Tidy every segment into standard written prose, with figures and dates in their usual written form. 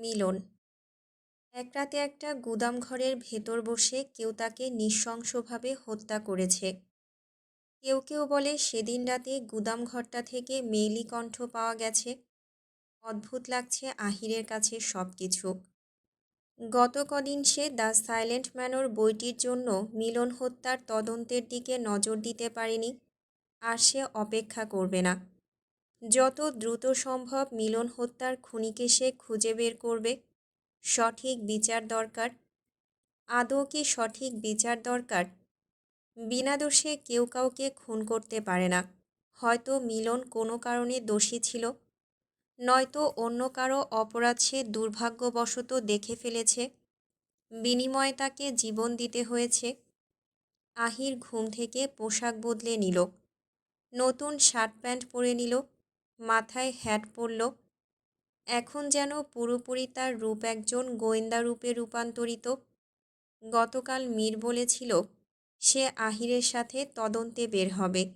মিলন এক রাতে একটা গুদাম ঘরের ভেতর বসে কেউ তাকে নৃশংসভাবে হত্যা করেছে। কেউ কেউ বলে সেদিন রাতে গুদাম ঘরটা থেকে মেয়েলি কণ্ঠ পাওয়া গেছে। অদ্ভুত লাগছে আহিরের কাছে সব কিছু। গত কদিন সে দ্য সাইলেন্ট ম্যানর বইটির জন্য মিলন হত্যার তদন্তের দিকে নজর দিতে পারেনি। আর সে অপেক্ষা করবে না। যত দ্রুত সম্ভব মিলন হত্যার খুনিকে সে খুঁজে বের করবে। সঠিক বিচার দরকার। আদৌ কি সঠিক বিচার দরকার? বিনা দোষে কেউ কাউকে খুন করতে পারে না। হয়তো মিলন কোনো কারণে দোষী ছিল, নয়তো অন্য কারো অপরাধ সে দুর্ভাগ্যবশত দেখে ফেলেছে, বিনিময়ে তাকে জীবন দিতে হয়েছে। আহির ঘুম থেকে পোশাক বদলে নিল, নতুন শার্ট প্যান্ট পরে নিল, মাথায় হ্যাট পরল। এখন যেন পুরোপুরি তার রূপ একজন গোয়েন্দা রূপে রূপান্তরিত। গতকাল মীর বলেছিল সে আহিরের সাথে তদন্তে বের হবে।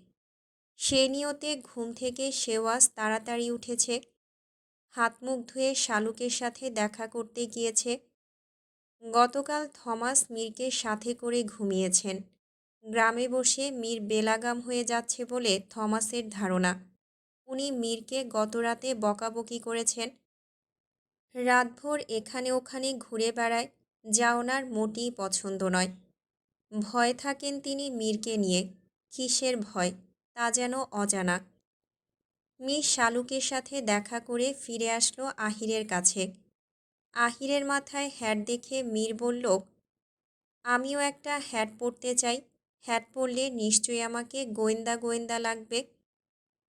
সে নিয়তে ঘুম থেকে সেও আজ তাড়াতাড়ি উঠেছে। হাত মুখ ধুয়ে শালুকের সাথে দেখা করতে গিয়েছে। গতকাল থমাস মীরকে সাথে করে ঘুমিয়েছেন। গ্রামে বসে মীর বেলাগাম হয়ে যাচ্ছে বলে থমাসের ধারণা। উনি মীরকে গতরাতে বকাবকি করেছেন। রাতভর এখানে ওখানে ঘুরে বেড়ায়, যা ওনার মোটেই পছন্দ নয়। ভয়ে থাকেন তিনি মীরকে নিয়ে। কিসের ভয় তা যেন অজানা। মীর শালুকের সাথে দেখা করে ফিরে আসলো আহিরের কাছে। আহিরের মাথায় হ্যাট দেখে মীর বলল, আমিও একটা হ্যাট পরতে চাই। হ্যাট পরলে নিশ্চয়ই আমাকে গোয়েন্দা গোয়েন্দা লাগবে।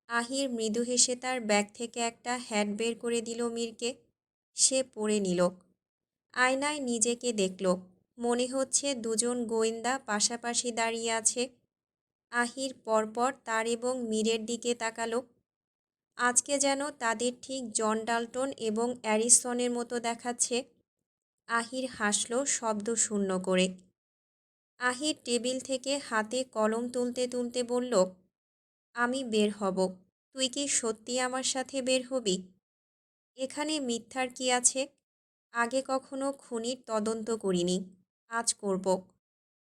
আহির মৃদু হেসে তার ব্যাগ থেকে একটা হ্যাট বের করে দিল মীরকে। সে পরে নিল। আয়নায় নিজেকে দেখল। মনে হচ্ছে দুজন গোয়েন্দা পাশাপাশি দাঁড়িয়ে আছে। আহির পরপর তার এবং মীরের দিকে তাকালো। আজকে যেন তাদের ঠিক জন ডাল্টন এবং অ্যারিসনের মতো দেখাচ্ছে। আহির হাসল শব্দ শূন্য করে। আহির টেবিল থেকে হাতে কলম তুলতে তুলতে বলল, আমি বের হব। তুই কি সত্যি আমার সাথে বের হবি? এখানে মিথ্যার কি আছে? আগে কখনো খুনির তদন্ত করিনি, আজ করব।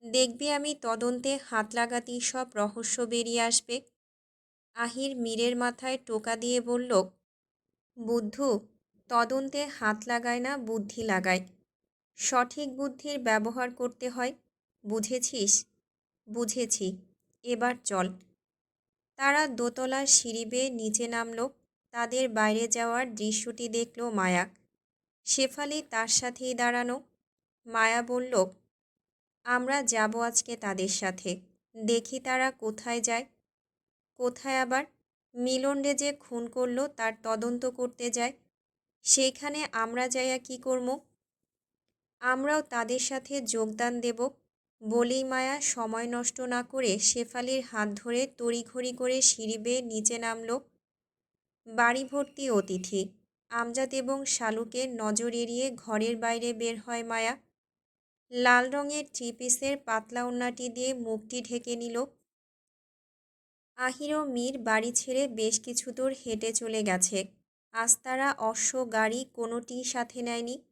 দেখবি আমি তদন্তে হাত লাগাতেই সব রহস্য বেরিয়ে আসবে। আহির মীরের মাথায় টোকা দিয়ে বলল, বুদ্ধু, তদন্তে হাত লাগায় না, বুদ্ধি লাগায়। সঠিক বুদ্ধির ব্যবহার করতে হয়, বুঝেছিস? বুঝেছি, এবার চল। তারা দোতলার সিঁড়ি বেয়ে নিচে নামল। তাদের বাইরে যাওয়ার দৃশ্যটি দেখল মায়া। শেফালি তার সাথেই দাঁড়ানো। মায়া বলল, আমরা যাব আজকে তাদের সাথে। দেখি তারা কোথায় যায়। কোথায় আবার? মিলনরে যে খুন করলো তার তদন্ত করতে যায়। সেইখানে আমরা যাইয়া কি করব? আমরাও তাদের সাথে যোগদান দেব। বলেই মায়া সময় নষ্ট না করে শেফালির হাত ধরে তড়িঘড়ি করে সিঁড়ি বেয়ে নিচে নামল। বাড়ি ভর্তি অতিথি। আমজাদ এবং শালুকের নজর এড়িয়ে ঘরের বাইরে বের হয় মায়া। লাল রঙের থ্রি-পিসের পাতলা ওড়নাটি দিয়ে মুখটি ঢেকে নিল। আহির ও মীর বাড়ি ছেড়ে বেশ কিছু দূর হেঁটে চলে গেছে। আজ তারা অশ্ব গাড়ি কোনোটিই সাথে নেয়নি।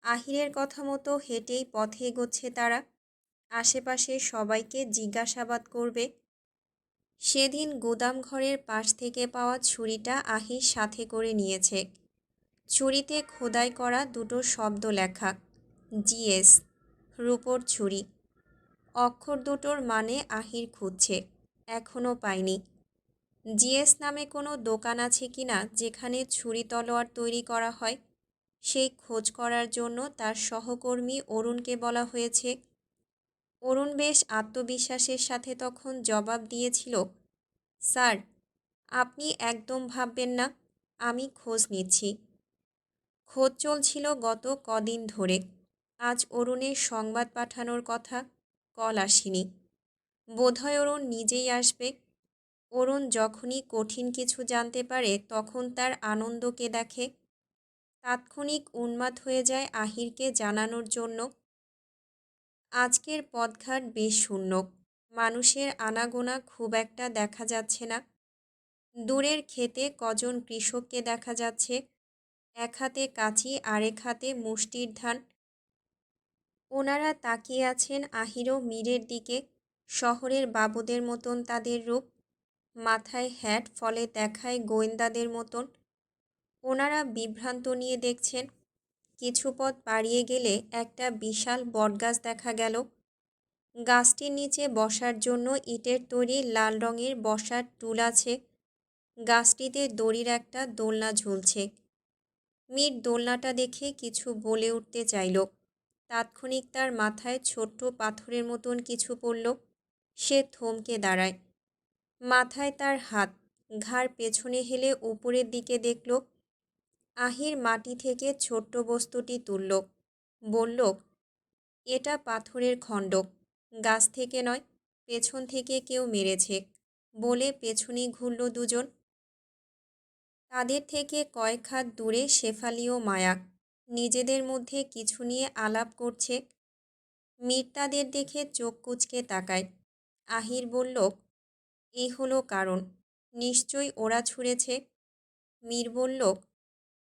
আহিরের কথা মতো হেঁটেই পথে এগোচ্ছে তারা। আশেপাশে সবাইকে জিজ্ঞাসাবাদ করবে। সেদিন গুদাম ঘরের পাশ থেকে পাওয়া ছুরিটা আহির সাথে করে নিয়েছে। ছুরিতে খোদাই করা দুটো শব্দ লেখা, জিএস, রূপোর ছুরি। অক্ষর দুটোর মানে আহির খুঁজছে, এখনও পায়নি। জিএস নামে কোনো দোকান আছে কিনা যেখানে ছুরি তলোয়ার তৈরি করা হয়, সেই খোঁজ করার জন্য তার সহকর্মী অরুণকে বলা হয়েছে। অরুণ বেশ আত্মবিশ্বাসের সাথে তখন জবাব দিয়েছিল, স্যার, আপনি একদম ভাববেন না, আমি খোঁজ নিচ্ছি। খোঁজ চলছিল গত কদিন ধরে। আজ অরুণের সংবাদ পাঠানোর কথা, কল আসেনি। বোধহয় অরুণ নিজেই আসবে। অরুণ যখনই কঠিন কিছু জানতে পারে তখন তার আনন্দকে দেখে। তাৎক্ষণিক উন্মাদ হয়ে যায় আহিরকে জানানোর জন্য। আজকের পথঘাট বেশ শূন্য। মানুষের আনাগোনা খুব একটা দেখা যাচ্ছে না। দূরের ক্ষেতে কজন কৃষককে দেখা যাচ্ছে। এক হাতে কাঁচি, আরেক হাতে মুষ্টির ধান। ওনারা তাকিয়ে আছেন আহির ও মীরের দিকে। শহরের বাবুদের মতন তাদের রূপ, মাথায় হ্যাট, ফলে দেখায় গোয়েন্দাদের মতন। ওনারা বিভ্রান্ত নিয়ে দেখছেন। কিছু পথ বাড়িয়ে গেলে একটা বিশাল বটগাছ দেখা গেল। গাছটির নিচে বসার জন্য ইটের তৈরি লাল রঙের বসার টুল আছে। গাছটিতে দড়ির একটা দোলনা ঝুলছে। মীর দোলনাটা দেখে কিছু বলে উঠতে চাইল। তাৎক্ষণিক তার মাথায় ছোট্ট পাথরের মতন কিছু পড়ল। সে থমকে দাঁড়ায়। মাথায় তার হাত, ঘাড় পেছনে হেলে উপরের দিকে দেখল। আহির মাটি থেকে ছোট্ট বস্তুটি তুলল। বলল, এটা পাথরের খণ্ড, গাছ থেকে নয়, পেছন থেকে কেউ মেরেছে। বলে পেছনে ঘুরল দুজন। তাদের থেকে কয়েক হাত দূরে শেফালি ও মায়া নিজেদের মধ্যে কিছু নিয়ে আলাপ করছে। মীর তাদের দেখে চোখ কুঁচকে তাকায়। আহির বলল, এই হলো কারণ, নিশ্চয়ই ওরা ছুঁড়েছে। মীর বলল,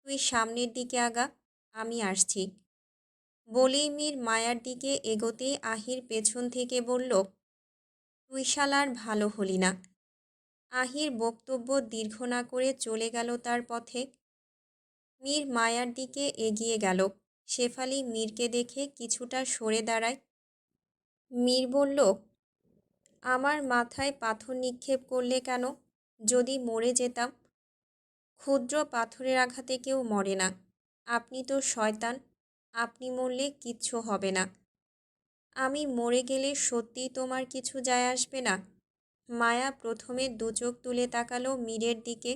তুই সামনের দিকে আগা, আমি আসছি। বলেই মীর মায়ার দিকে এগোতেই আহির পেছন থেকে বলল, তুই শালার ভালো হলি না। আহির বক্তব্য দীর্ঘ না করে চলে গেল তার পথে। মীর মায়ার দিকে এগিয়ে গেল। শেফালি মীরকে দেখে কিছুটা সরে দাঁড়ায়। মীর বলল, আমার মাথায় পাথর নিক্ষেপ করলে কেন? যদি মরে যেতাম। ক্ষুদ্র পাথরের আঘাতে কেউ মরে না। আপনি তো শয়তান, আপনি মরলে কিচ্ছু হবে না। আমি মরে গেলে সত্যিই তোমার কিছু যায় আসবে না? মায়া প্রথমে দু চোখ তুলে তাকালো মীরের দিকে,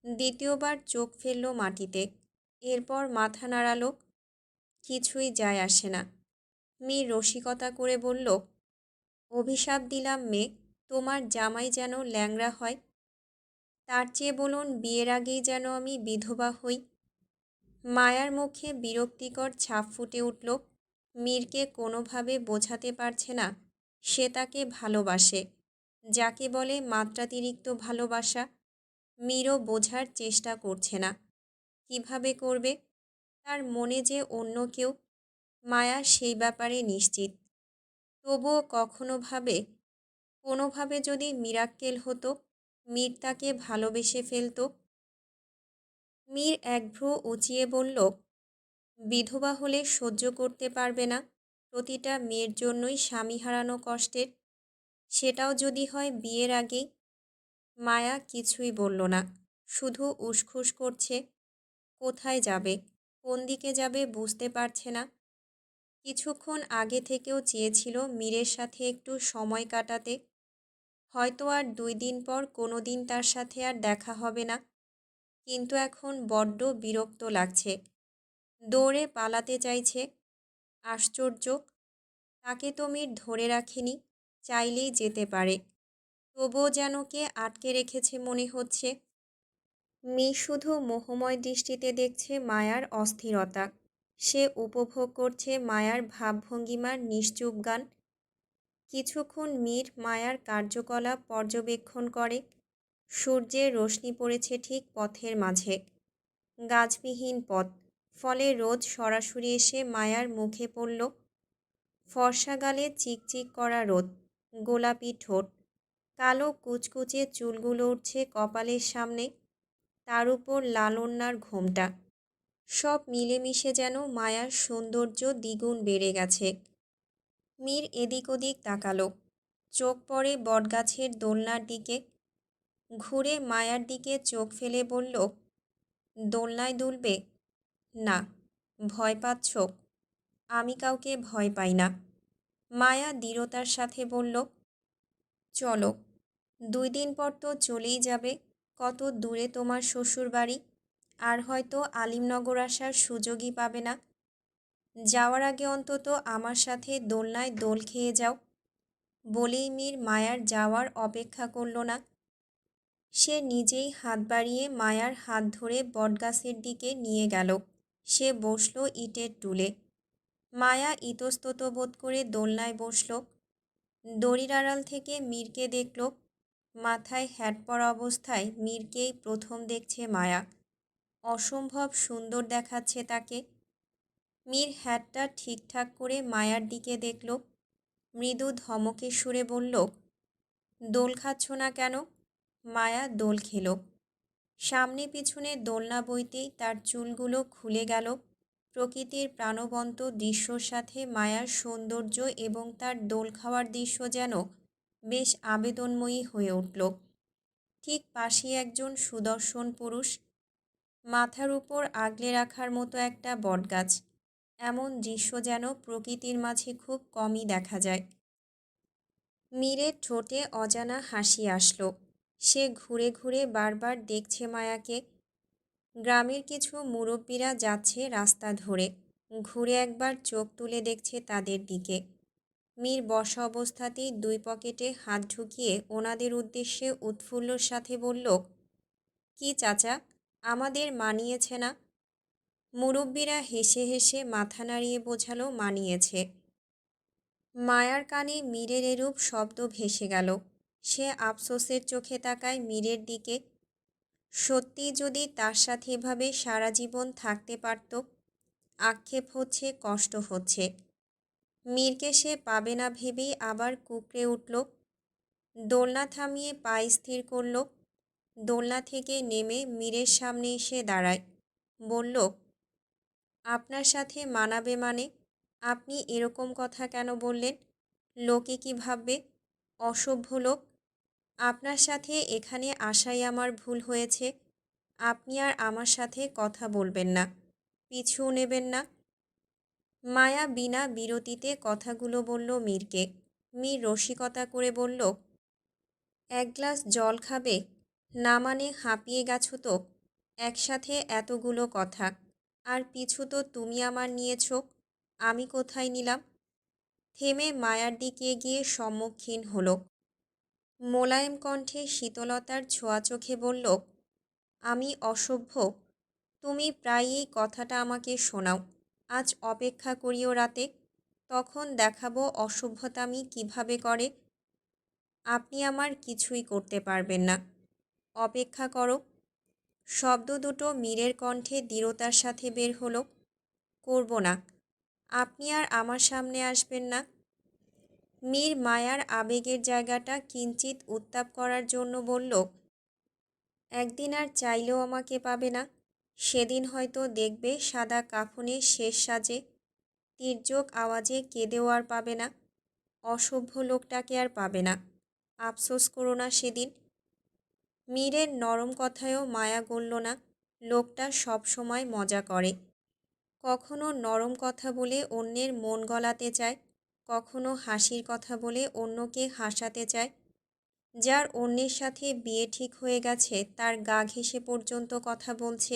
দ্বিতীয়বার চোখ ফেলল মাটিতে, এরপর মাথা নাড়ালো। কিছুই যায় আসে না। মীর রসিকতা করে বলল, অভিশাপ দিলাম মেয়ে, তোমার জামাই যেন ল্যাংড়া হয়। তার চেয়ে বলুন বিয়ের আগেই যেন আমি বিধবা হই। মায়ার মুখে বিরক্তিকর ছাপ ফুটে উঠল। মীরকে কোনোভাবে বোঝাতে পারছে না সে তাকে ভালোবাসে, যাকে বলে মাত্রাতিরিক্ত ভালোবাসা। মীরও বোঝার চেষ্টা করছে না। কিভাবে করবে? তার মনে যে অন্য কেউ, মায়া সেই ব্যাপারে নিশ্চিত। তবুও কখনো ভাবে, কোনোভাবে যদি মিরাক্কেল হতো, মীর তাকে ভালোবেসে ফেলত। মীর এক ভ্রু উঁচিয়ে বলল, বিধবা হলে সহ্য করতে পারবে না। প্রতিটা মেয়ের জন্যই স্বামী হারানো কষ্টের, সেটাও যদি হয় বিয়ের আগেই। মায়া কিছুই বলল না, শুধু উসখুস করছে। কোথায় যাবে, কোন দিকে যাবে বুঝতে পারছে না। কিছুক্ষণ আগে থেকেও চেয়েছিল মীরের সাথে একটু সময় কাটাতে। হয়তো আর 2 দিন পর কোনো দিন তার সাথে আর দেখা হবে না, কিন্তু এখন বড্ড বিরক্ত লাগছে। দৌড়ে পালাতে চাইছে। আশ্চর্য, তাকে তো মীর ধরে রাখেনি, চাইলেই যেতে পারে। তবুও যেন কে আটকে রেখেছে মনে হচ্ছে। মীর শুধু মোহময় দৃষ্টিতে দেখছে মায়ার অস্থিরতা। সে উপভোগ করছে মায়ার ভাবভঙ্গিমার নিশ্চুপ গান। কিছুক্ষণ মীর মায়ার কার্যকলাপ পর্যবেক্ষণ করে। সূর্যের রশ্মি পড়েছে ঠিক পথের মাঝে। গাছবিহীন পথ, ফলে রোদ সরাসরি এসে মায়ার মুখে পড়ল। ফর্সা গালে চিকচিক করা রোদ, গোলাপি ঠোঁট, কালো কুচকুচে চুলগুলো উঠছে কপালের সামনে, তার উপর লাল ওড়নার ঘোমটা। সব মিলেমিশে যেন মায়ার সৌন্দর্য দ্বিগুণ বেড়ে গেছে। মীর এদিক ওদিক তাকালো। চোখ পড়ে বটগাছের দোলনার দিকে। ঘুরে মায়ার দিকে চোখ ফেলে বলল, দোলনায় দুলবে? না। ভয় পাচ্ছ? আমি কাউকে ভয় পাই না। মায়া দৃঢ়তার সাথে বলল, চলো। 2 দিন পর তো চলেই যাবে। কত দূরে তোমার শ্বশুর বাড়ি, আর হয়তো আলিমনগর আসার সুযোগই পাবে না। যাওয়ার আগে অন্তত আমার সাথে দোলনায় দোল খেয়ে যাও। বলেই মীর মায়ার যাওয়ার অপেক্ষা করল না। সে নিজেই হাত বাড়িয়ে মায়ার হাত ধরে বটগাছের দিকে নিয়ে গেল। সে বসল ইটের টুলে। মায়া ইতস্তত বোধ করে দোলনায় বসল। দড়ির আড়াল থেকে মীরকে দেখল। মাথায় হ্যাট পরা অবস্থায় মীরকেই প্রথম দেখছে মায়া। অসম্ভব সুন্দর দেখাচ্ছে তাকে। মীর হ্যাটটা ঠিকঠাক করে মায়ার দিকে দেখল, মৃদু ধমকে সুরে বলল, দোল খাচ্ছ না কেন? মায়া দোল খেল। সামনে পিছনে দোলনা বইতেই তার চুলগুলো খুলে গেল। প্রকৃতির প্রাণবন্ত দৃশ্যর সাথে মায়ার সৌন্দর্য এবং তার দোল খাওয়ার দৃশ্য যেন বেশ আবেদনময়ী হয়ে উঠল। ঠিক পাশেই একজন সুদর্শন পুরুষ, মাথার উপর আগলে রাখার মতো একটা বটগাছ। এমন দৃশ্য যেন প্রকৃতির মাঝে খুব কমই দেখা যায়। মীরের ঠোঁটে অজানা হাসি আসলো। সে ঘুরে ঘুরে বারবার দেখছে মায়াকে। গ্রামের কিছু মুরব্বীরা যাচ্ছে রাস্তা ধরে, ঘুরে একবার চোখ তুলে দেখছে তাদের দিকে। মীর বসা অবস্থাতেই দুই পকেটে হাত ঢুকিয়ে ওনাদের উদ্দেশ্যে উৎফুল্লর সাথে বলল, কি চাচা, আমাদের মানিয়েছে না? মুরব্বীরা হেসে হেসে মাথা নাড়িয়ে বোঝালো মানিয়েছে। মায়ার কানে মীরের এরূপ শব্দ ভেসে গেল। সে আফসোসের চোখে তাকায় মীরের দিকে। সত্যি যদি তার সাথে এভাবে সারা জীবন থাকতে পারত। আক্ষেপ হচ্ছে, কষ্ট হচ্ছে। মীরকে সে পাবে না ভেবেই আবার কুঁকড়ে উঠল। দোলনা থামিয়ে পা স্থির করল। দোলনা থেকে নেমে মীরের সামনে এসে দাঁড়ায়। বলল, আপনার সাথে মানাবে মানে? আপনি এরকম কথা কেন বললেন? লোকে কি ভাববে? অসভ্য লোক। আপনার সাথে এখানে আসাই আমার ভুল হয়েছে। আপনি আর আমার সাথে কথা বলবেন না, পিছু নেবেন না। মায়া বিনা বিরতিতে কথাগুলো বলল মীরকে। মীর রসিকতা করে বলল, এক গ্লাস জল খাবে? না মানে হাঁপিয়ে গেছো তো? একসাথে এতগুলো কথা, আর পিছু তো তুমি আমার নিয়েছ, আমি কোথায় নিলাম? থেমে মায়ার দিকে গিয়ে সম্মুখীন হলো। মোলায়েম কণ্ঠে শীতলতার ছোঁয়া চোখে বলল, আমি অসভ্য? তুমি প্রায়ই এই কথাটা আমাকে শোনাও। আজ অপেক্ষা করিও রাতে, তখন দেখাবো অসভ্যতামি কিভাবে করে। আপনি আমার কিছুই করতে পারবেন না। অপেক্ষা করো। শব্দ দুটো মীরের কণ্ঠে দৃঢ়তার সাথে বের হলো। করব না। আপনি আর আমার সামনে আসবেন না। মীর মায়ার আবেগের জায়গাটা কিঞ্চিত উত্তাপ করার জন্য বলল, একদিন আর চাইলেও আমাকে পাবে না। সেদিন হয়তো দেখবে সাদা কাফনের শেষ সাজে, তির্যক আওয়াজে কেঁদেও আর পাবে না। অসভ্য লোকটাকে আর পাবে না। আফসোস করো না সেদিন। মীরের নরম কথায়ও মায়া গলল না। লোকটা সব সময় মজা করে। কখনো নরম কথা বলে অন্যের মন গলাতে চায়, কখনো হাসির কথা বলে অন্যকে হাসাতে চায়। যার অন্যের সাথে বিয়ে ঠিক হয়ে গেছে তার গা ঘেঁষে পর্যন্ত কথা বলছে।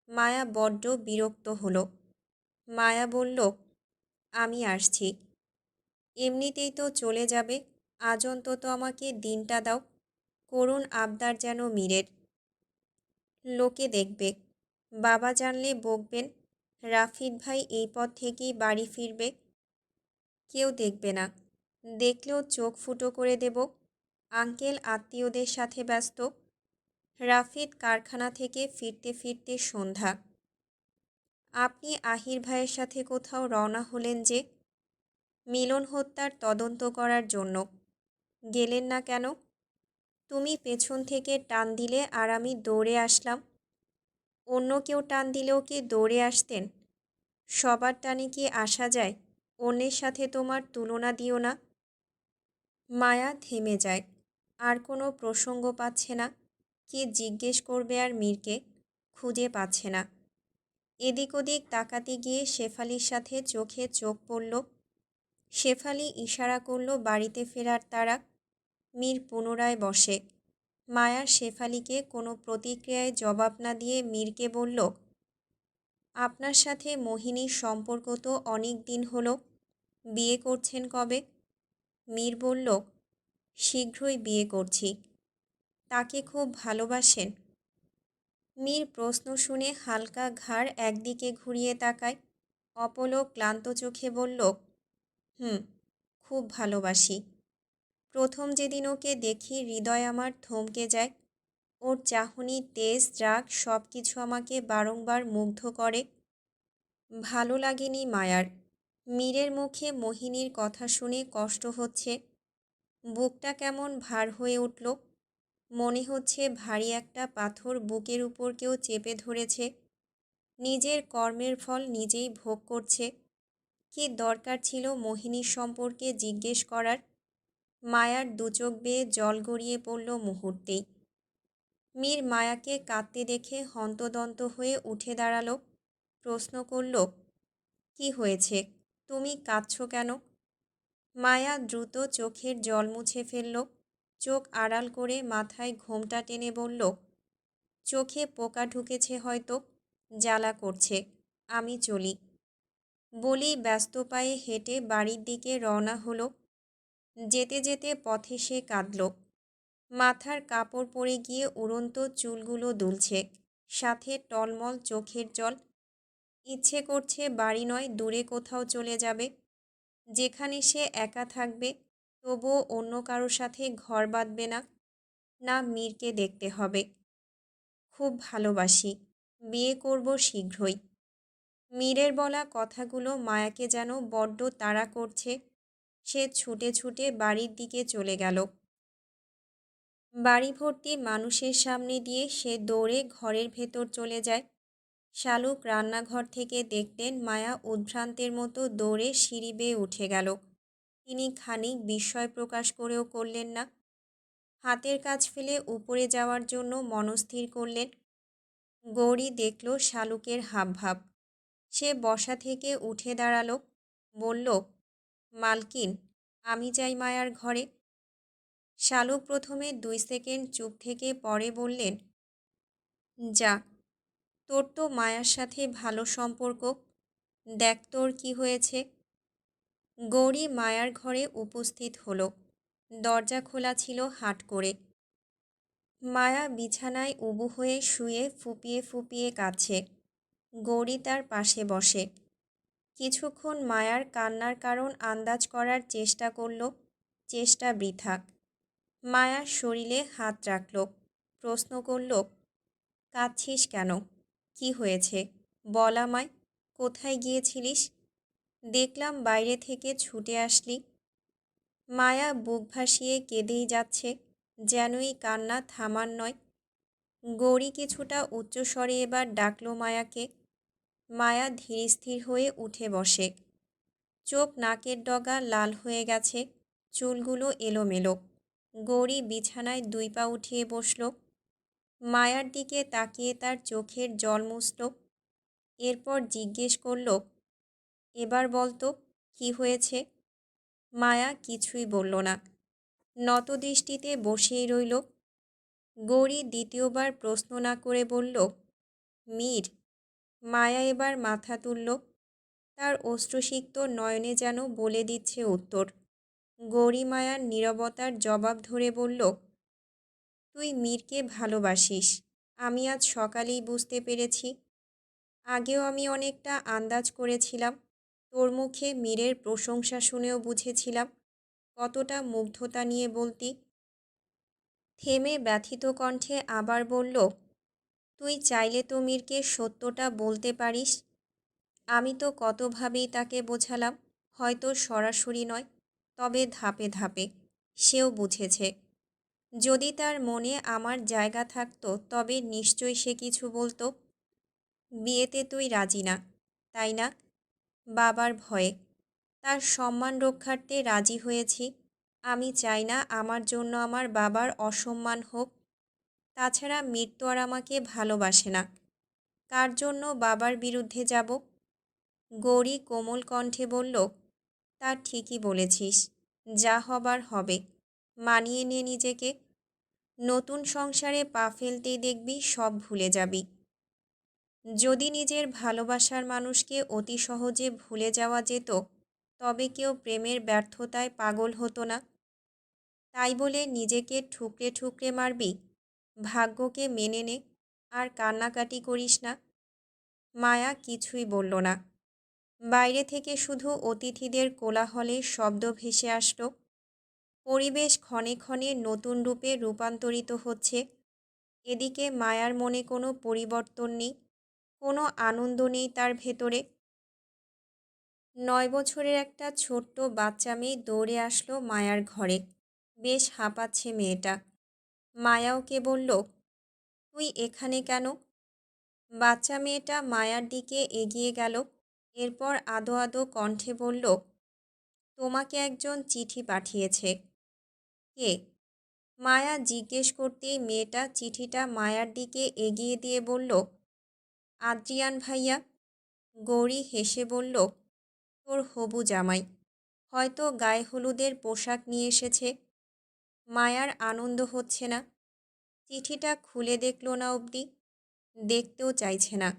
মায়া বড্ড বিরক্ত হলো। মায়া বলল, আমি আসছি। এমনিতেই তো চলে যাবে, আজ অন্তত আমাকে দিনটা দাও। করুণ আবদার যেন মীরের। লোকে দেখবে, বাবা জানলে বকবেন। রাফিদ ভাই এই পথ থেকেই বাড়ি ফিরবে। কেউ দেখবে না, দেখলেও চোখ ফুটো করে দেব। আঙ্কেল আত্মীয়দের সাথে ব্যস্ত। রাফিদ কারখানা থেকে ফিরতে ফিরতে সন্ধ্যা। আপনি আহির ভাইয়ের সাথে কোথাও রওনা হলেন যে? মিলন হত্যার তদন্ত করার জন্য। গেলেন না কেন? তুমি পেছন থেকে টান দিলে আর আমি দৌড়ে আসলাম। অন্য কেউ টান দিলেও কি দৌড়ে আসতেন? সবার টানে কি আসা যায়? অন্যের সাথে তোমার তুলনা দিও না। মায়া থেমে যায়। আর কোনো প্রসঙ্গ পাচ্ছে না। কি জিজ্ঞেস করবে আর মীরকে? খুঁজে পাচ্ছে না। এদিক ওদিক তাকাতে গিয়ে শেফালির সাথে চোখে চোখ পড়ল। শেফালি ইশারা করল বাড়িতে ফেরার তাড়া। মীর পুনরায় বসে। মায়া শেফালিকে কোনো প্রতিক্রিয়ায় জবাব না দিয়ে মীরকে বলল, আপনার সাথে মোহিনীর সম্পর্ক তো অনেক দিন হলো। বিয়ে করছেন কবে? মীর বলল, শীঘ্রই বিয়ে করছি। তাকে খুব ভালোবাসেন? মীর প্রশ্ন শুনে হালকা ঘাড় একদিকে ঘুরিয়ে তাকায়। অপলক ক্লান্ত চোখে বলল, খুব ভালোবাসি। প্রথম যেদিন ওকে দেখি হৃদয় আমার থমকে যায়। ওর চাহনি, তেজ, রাগ সব কিছু আমাকে বারংবার মুগ্ধ করে। ভালো লাগেনি মায়ার। মীরের মুখে মোহিনীর কথা শুনে কষ্ট হচ্ছে। বুকটা কেমন ভার হয়ে উঠল। মনে হচ্ছে ভারী একটা পাথর বুকের উপর কেউ চেপে ধরেছে। নিজের কর্মের ফল নিজেই ভোগ করছে। কি দরকার ছিল মোহিনীর সম্পর্কে জিজ্ঞেস করার? মায়ার দুচোখ বেয়ে জল গড়িয়ে পড়ল মুহূর্তেই। মীর মায়াকে কাঁদতে দেখে হন্তদন্ত হয়ে উঠে দাঁড়ালো। প্রশ্ন করল, কি হয়েছে? তুমি কাঁদছ কেন? মায়া দ্রুত চোখের জল মুছে ফেলল। চোখ আড়াল করে মাথায় ঘোমটা টেনে বলল, চোখে পোকা ঢুকেছে হয়তো, জ্বালা করছে, আমি চলি। বলেই ব্যস্ত পায়ে হেঁটে বাড়ির দিকে রওনা হলো। যেতে যেতে পথে সে কাঁদল। মাথার কাপড় পরে গিয়ে উড়ন্ত চুলগুলো দুলছে, সাথে টলমল চোখের জল। ইচ্ছে করছে বাড়ি নয় দূরে কোথাও চলে যাবে, যেখানে সে একা থাকবে, তবুও অন্য কারো সাথে ঘর বাঁধবে না। না, মীরকে দেখতে হবে। খুব ভালোবাসি, বিয়ে করব শীঘ্রই। মীরের বলা কথাগুলো মায়াকে যেন বড্ড তাড়া করছে। সে ছুটে ছুটে বাড়ির দিকে চলে গেল। বাড়ি ভর্তি মানুষের সামনে দিয়ে সে দৌড়ে ঘরের ভেতর চলে যায়। শালুক রান্নাঘর থেকে দেখলেন মায়া উদ্ভ্রান্তের মতো দৌড়ে সিঁড়ি বেয়ে উঠে গেল। তিনি খানিক বিস্ময় প্রকাশ করেও করলেন না। হাতের কাজ ফেলে উপরে যাওয়ার জন্য মনস্থির করলেন। গৌরী দেখল শালুকের হাবভাব। সে বসা থেকে উঠে দাঁড়ালো, বলল, মালকিন, আমি যাই মায়ার ঘরে। শালুক প্রথমে 2 সেকেন্ড চুপ থেকে পরে বললেন, যা, তোর তো মায়ার সাথে ভালো সম্পর্ক, দেখ তোর কি হয়েছে। গৌরী মায়ার ঘরে উপস্থিত হলো। দরজা খোলা ছিল হাট করে। মায়া বিছানায় উবু হয়ে শুয়ে ফুপিয়ে ফুপিয়ে কাঁদছে। গৌরী তার পাশে বসে। কিছুক্ষণ মায়ার কান্নার কারণ আন্দাজ করার চেষ্টা করল। চেষ্টা বৃথা। মায়ার শরীরে হাত রাখল। প্রশ্ন করল, কাঁদছিস কেন? কি হয়েছে বল আমায়। কোথায় গিয়েছিলিস? দেখলাম বাইরে থেকে ছুটে আসলি। মায়া বুক ভাসিয়ে কেঁদেই যাচ্ছে, যেন এই কান্না থামার নয়। গৌরী কিছুটা উচ্চস্বরে এবার ডাকল মায়াকে। মায়া ধীরস্থির হয়ে উঠে বসে। চোখ নাকের ডগা লাল হয়ে গেছে, চুলগুলো এলোমেলো। গৌরী বিছানায় 2 পা উঠিয়ে বসল। মায়ার দিকে তাকিয়ে তার চোখের জল মুছল। এরপর জিজ্ঞেস করল, এবার বলতো কি হয়েছে? মায়া কিছুই বলল না, নতদৃষ্টিতে বসেই রইল। গৌরী দ্বিতীয়বার প্রশ্ন না করে বলল, মীর। মায়া এবার মাথা তুলল। তার অশ্রুসিক্ত নয়নে যেন বলে দিচ্ছে উত্তর। গৌরী মায়ার নীরবতার জবাব ধরে বলল, তুই মীরকে ভালোবাসিস, আমি আজ সকালেই বুঝতে পেরেছি। আগেও আমি অনেকটা আন্দাজ করেছিলাম। তোর মুখে মীরের প্রশংসা শুনেও বুঝেছিলাম কতটা মুগ্ধতা নিয়ে বলতি। থেমে ব্যথিত কণ্ঠে আবার বলল, তুই চাইলে তো মীরকে সত্যটা বলতে পারিস। আমি তো কতভাবেই তাকে বোঝালাম, হয়তো সরাসরি নয়, তবে ধাপে ধাপে। সেও বুঝেছে। যদি তার মনে আমার জায়গা থাকতো তবে নিশ্চয়ই সে কিছু বলতো। বিয়েতে তুই রাজি না, তাই না? বাবার ভয়ে। তার সম্মান রক্ষার্থে রাজি হয়েছি। আমি চাই না আমার জন্য আমার বাবার অসম্মান হোক। তাছাড়া মীর তো আর আমাকে ভালোবাসে না। কার জন্য বাবার বিরুদ্ধে যাব? গৌরী কোমল কণ্ঠে বলল, তা ঠিকই বলেছিস। যা হবার হবে। মানিয়ে নে নিজেকে। নতুন সংসারে পা ফেলতেই দেখবি সব ভুলে যাবি। যদি নিজের ভালোবাসার মানুষকে অতি সহজে ভুলে যাওয়া যেত, তবে কেউ প্রেমের ব্যর্থতায় পাগল হতো না। তাই বলে নিজেকে ঠুকরে ঠুকরে মারবি? ভাগ্যকে মেনে নে, আর কান্নাকাটি করিস না। মায়া কিছুই বলল না। বাইরে থেকে শুধু অতিথিদের কোলাহলে শব্দ ভেসে আসলো। পরিবেশ ক্ষণে ক্ষণে নতুন রূপে রূপান্তরিত হচ্ছে। এদিকে মায়ার মনে কোনো পরিবর্তন নেই, কোনো আনন্দ নেই তার ভেতরে। 9 বছরের একটা ছোট্ট বাচ্চা মেয়ে দৌড়ে আসলো মায়ার ঘরে। বেশ হাঁপাচ্ছে মেয়েটা। মায়া ওকে বলল, তুই এখানে কেন? বাচ্চা মেয়েটা মায়ার দিকে এগিয়ে গেল। এরপর আদো আদো কণ্ঠে বলল, তোমাকে একজন চিঠি পাঠিয়েছে। কে? মায়া জিজ্ঞেস করতেই মেয়েটা চিঠিটা মায়ার দিকে এগিয়ে দিয়ে বলল, আদ্রিয়ান ভাইয়া। গৌরী হেসে বলল, তোর হবু জামাই, হয়তো গায়ে হলুদের পোশাক নিয়ে এসেছে। মায়ার আনন্দ হচ্ছে না। চিঠিটা খুলে দেখল না অবধি, দেখতেও চাইছে না।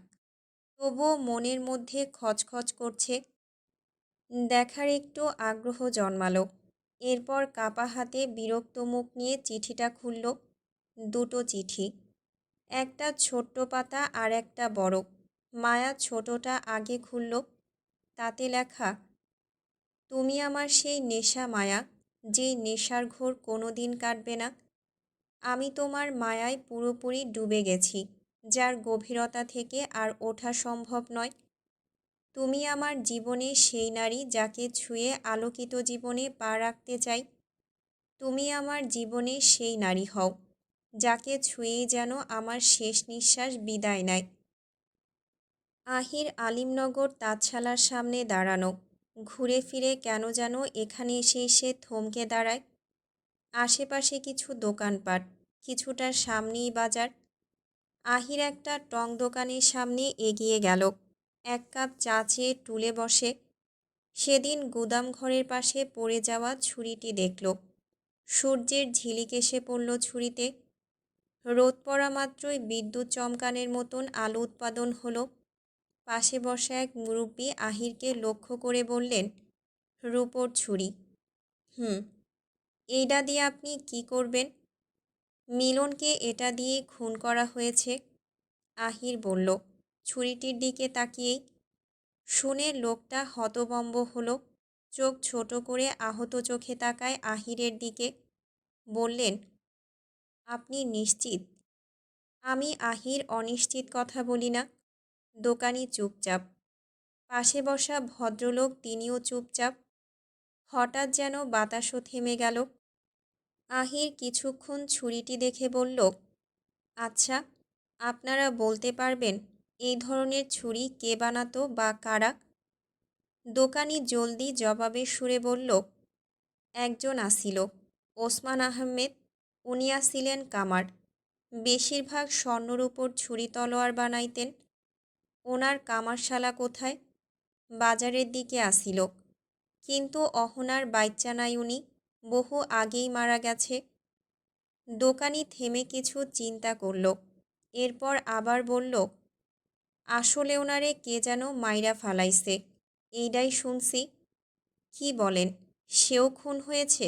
তবুও মনের মধ্যে খচখচ করছে। দেখার একটু আগ্রহ জন্মালো। এরপর কাপা হাতে বিরক্ত মুখ নিয়ে চিঠিটা খুলল। দুটো চিঠি, একটা ছোট্ট পাতা আর একটা বড়। মায়া ছোটটা আগে খুলল। তাতে লেখা, তুমি আমার সেই নেশা মায়া, যেই নেশার ঘোর কোনো দিন কাটবে না। আমি তোমার মায়ায় পুরোপুরি ডুবে গেছি, যার গভীরতা থেকে আর ওঠা সম্ভব নয়। তুমি আমার জীবনে সেই নারী যাকে ছুঁয়ে আলোকিত জীবনে পা রাখতে চাই। তুমি আমার জীবনে সেই নারী হও, যাকে ছুঁয়েই যেন আমার শেষ নিঃশ্বাস বিদায় নেয়। আহির আলিমনগর তাঁতশালার সামনে দাঁড়ানো। ঘুরে ফিরে কেন যেন এখানে এসে সে থমকে দাঁড়ায়। আশেপাশে কিছু দোকানপাট, কিছুটা সামনেই বাজার। আহির একটা টং দোকানের সামনে এগিয়ে গেল। 1 কাপ চা চেয়ে টুলে বসে। সেদিন গুদাম ঘরের পাশে পড়ে যাওয়া ছুরিটি দেখল। সূর্যের ঝিলিক এসে পড়ল ছুরিতে। রোদ পড়া মাত্রই বিদ্যুৎ চমকানের মতন আলো উৎপাদন হলো। পাশে বসা এক মুরব্বি আহিরকে লক্ষ্য করে বললেন, রূপোর ছুরি। এইটা দিয়ে আপনি কি করবেন? মিলনকে এটা দিয়ে খুন করা হয়েছে, আহির বলল ছুরিটির দিকে তাকিয়েই। শুনে লোকটা হতভম্ব হলো। চোখ ছোট করে আহত চোখে তাকায় আহিরের দিকে। বললেন, আপনি নিশ্চিত? আমি আহির অনিশ্চিত কথা বলি না। দোকানি চুপচাপ। পাশে বসা ভদ্রলোক তিনিও চুপচাপ। হঠাৎ যেন বাতাসও থেমে গেল। আহির কিছুক্ষণ ছুরিটি দেখে বলল, আচ্ছা, আপনারা বলতে পারবেন এই ধরনের ছুরি কে বানাতো বা কারা? দোকানি জলদি জবাবের সুরে বলল, একজন আসিল, ওসমান আহমেদ। উনি আসিলেন কামার। বেশিরভাগ স্বর্ণর উপর ছুরি তলোয়ার বানাইতেন। ওনার কামারশালা কোথায়? বাজারের দিকে আসিল, কিন্তু অহনার বাইচ্চা নাই উনি, বহু আগেই মারা গেছে। দোকানি থেমে কিছু চিন্তা করল। এরপর আবার বলল, আসলে ওনারে কে যেন মাইরা ফালাইছে, এইটাই শুনছি। কি বলেন, সেও খুন হয়েছে?